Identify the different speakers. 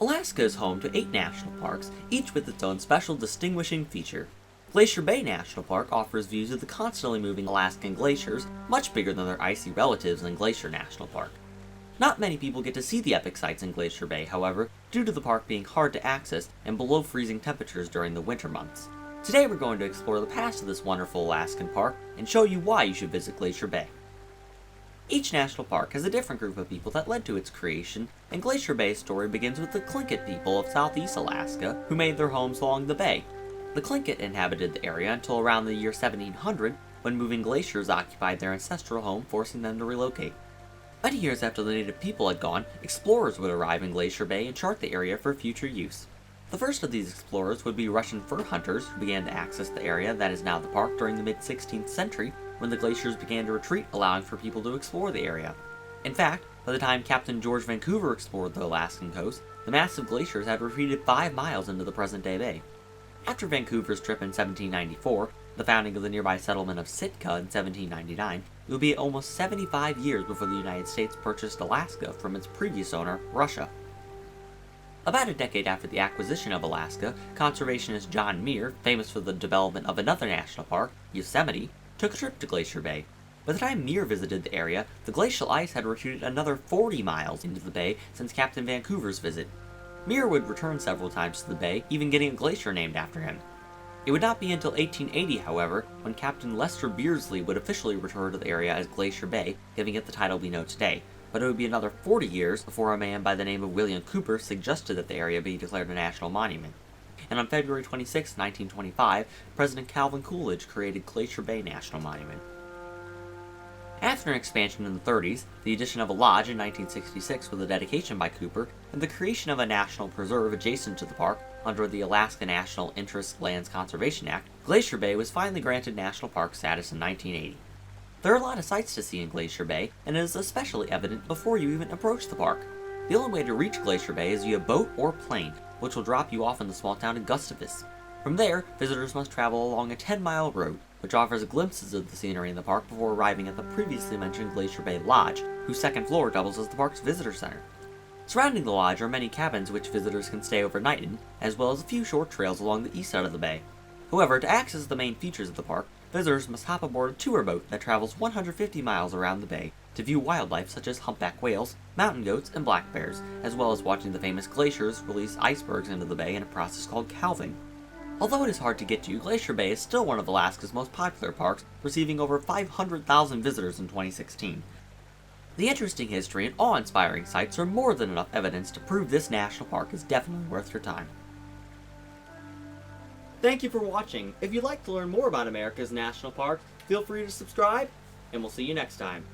Speaker 1: Alaska is home to 8 national parks, each with its own special distinguishing feature. Glacier Bay National Park offers views of the constantly moving Alaskan glaciers, much bigger than their icy relatives in Glacier National Park. Not many people get to see the epic sights in Glacier Bay, however, due to the park being hard to access and below freezing temperatures during the winter months. Today we're going to explore the past of this wonderful Alaskan park and show you why you should visit Glacier Bay. Each national park has a different group of people that led to its creation, and Glacier Bay's story begins with the Tlingit people of southeast Alaska who made their homes along the bay. The Tlingit inhabited the area until around the year 1700, when moving glaciers occupied their ancestral home, forcing them to relocate. Many years after the native people had gone, explorers would arrive in Glacier Bay and chart the area for future use. The first of these explorers would be Russian fur hunters who began to access the area that is now the park during the mid-16th century, when the glaciers began to retreat, allowing for people to explore the area. In fact, by the time Captain George Vancouver explored the Alaskan coast, the massive glaciers had retreated 5 miles into the present-day bay. After Vancouver's trip in 1794, the founding of the nearby settlement of Sitka in 1799, it would be almost 75 years before the United States purchased Alaska from its previous owner, Russia. About a decade after the acquisition of Alaska, conservationist John Muir, famous for the development of another national park, Yosemite, took a trip to Glacier Bay. By the time Muir visited the area, the glacial ice had retreated another 40 miles into the bay since Captain Vancouver's visit. Muir would return several times to the bay, even getting a glacier named after him. It would not be until 1880, however, when Captain Lester Beardsley would officially refer to the area as Glacier Bay, giving it the title we know today. But it would be another 40 years before a man by the name of William Cooper suggested that the area be declared a national monument. And on February 26, 1925, President Calvin Coolidge created Glacier Bay National Monument. After an expansion in the 30s, the addition of a lodge in 1966 with a dedication by Cooper, and the creation of a national preserve adjacent to the park under the Alaska National Interest Lands Conservation Act, Glacier Bay was finally granted national park status in 1980. There are a lot of sights to see in Glacier Bay, and it is especially evident before you even approach the park. The only way to reach Glacier Bay is via boat or plane, which will drop you off in the small town of Gustavus. From there, visitors must travel along a 10-mile road, which offers glimpses of the scenery in the park before arriving at the previously mentioned Glacier Bay Lodge, whose second floor doubles as the park's visitor center. Surrounding the lodge are many cabins which visitors can stay overnight in, as well as a few short trails along the east side of the bay. However, to access the main features of the park, visitors must hop aboard a tour boat that travels 150 miles around the bay to view wildlife such as humpback whales, mountain goats, and black bears, as well as watching the famous glaciers release icebergs into the bay in a process called calving. Although it is hard to get to, Glacier Bay is still one of Alaska's most popular parks, receiving over 500,000 visitors in 2016. The interesting history and awe-inspiring sights are more than enough evidence to prove this national park is definitely worth your time. Thank you for watching. If you'd like to learn more about America's national parks, feel free to subscribe, and we'll see you next time.